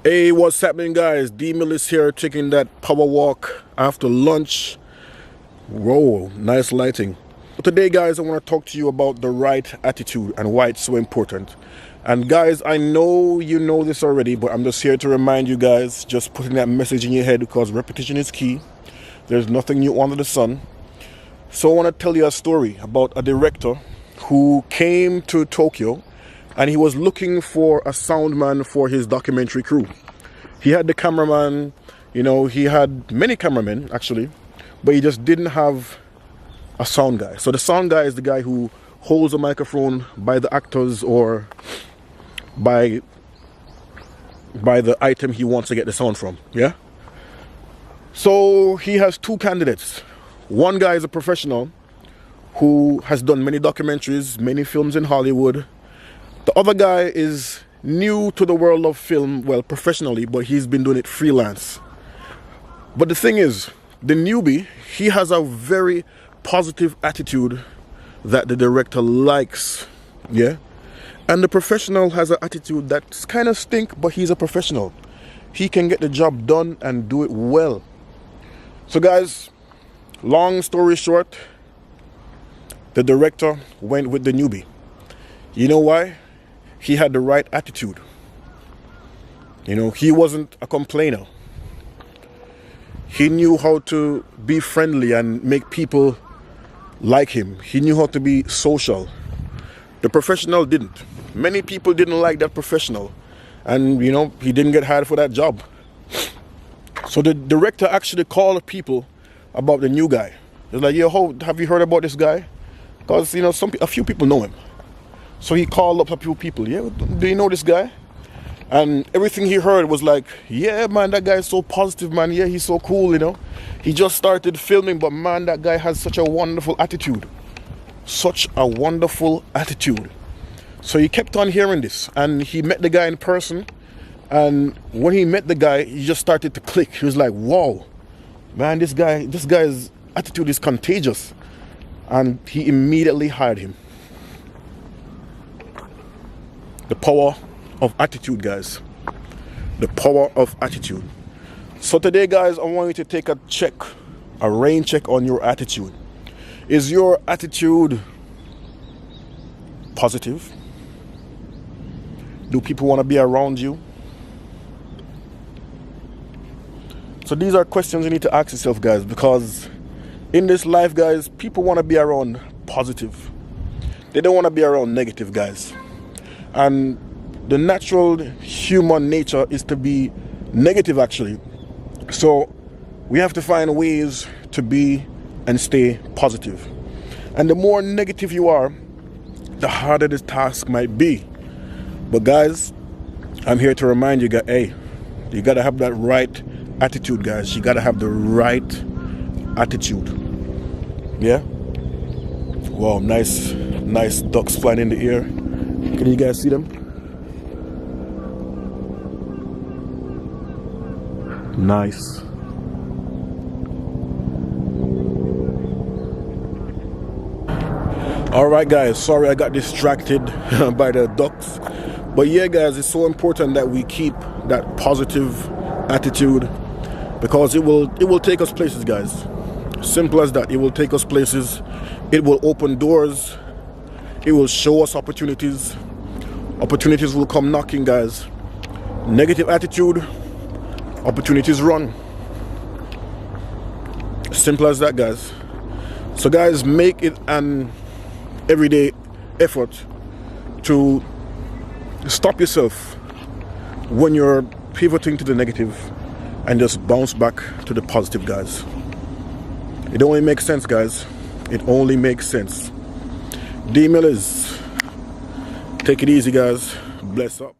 Hey, what's happening, guys? Dmilliz here, taking that power walk after lunch. Whoa, nice lighting. Today, guys, I want to talk to you about the right attitude and why it's so important. And guys, I know you know this already, but I'm just here to remind you guys, just putting that message in your head, because repetition is key. There's nothing new under the sun. So I want to tell you a story about a director who came to Tokyo, and he was looking for a sound man for his documentary crew. He had the cameraman, he had many cameramen actually, but he just didn't have a sound guy. So the sound guy is the guy who holds a microphone by the actors or by the item he wants to get the sound from, yeah? So he has two candidates. One guy is a professional who has done many documentaries, many films in Hollywood. The other guy is new to the world of film, well, professionally, but he's been doing it freelance. But the thing is, the newbie, he has a very positive attitude that the director likes, yeah? And the professional has an attitude that's kind of stink, but he's a professional. He can get the job done and do it well. So guys, long story short, the director went with the newbie. You know why? He had the right attitude. He wasn't a complainer. He knew how to be friendly and make people like him. He knew how to be social. The professional didn't. Many people didn't like that professional, and he didn't get hired for that job. So the director actually called people about the new guy. He's like, yo, have you heard about this guy? Because a few people know him. So he called up a few people. Yeah, do you know this guy? And everything he heard was like, yeah, man, that guy is so positive, man. Yeah, he's so cool, He just started filming, but man, that guy has such a wonderful attitude. Such a wonderful attitude. So he kept on hearing this, and he met the guy in person. And when he met the guy, he just started to click. He was like, wow, man, this guy's attitude is contagious. And he immediately hired him. The power of attitude, guys. The power of attitude. So today, guys, I want you to take a rain check on your attitude. Is your attitude positive? Do people want to be around you? So these are questions you need to ask yourself, guys, because in this life, guys, people want to be around positive. They don't want to be around negative, guys. And the natural human nature is to be negative, actually. So we have to find ways to be and stay positive. And the more negative you are, the harder this task might be. But guys, I'm here to remind you, guys, hey, you gotta have that right attitude, guys. You gotta have the right attitude. Yeah? Wow, nice ducks flying in the air. Can you guys see them? Nice. Alright, guys, sorry I got distracted by the ducks. But yeah, guys, it's so important that we keep that positive attitude, because it will take us places, guys. Simple as that. It will take us places. It will open doors. It will show us opportunities. Opportunities will come knocking, guys. Negative attitude, opportunities run. Simple as that, guys. So guys, make it an everyday effort to stop yourself when you're pivoting to the negative and just bounce back to the positive, guys. It only makes sense, guys. It only makes sense. Dmilliz. Take it easy, guys. Bless up.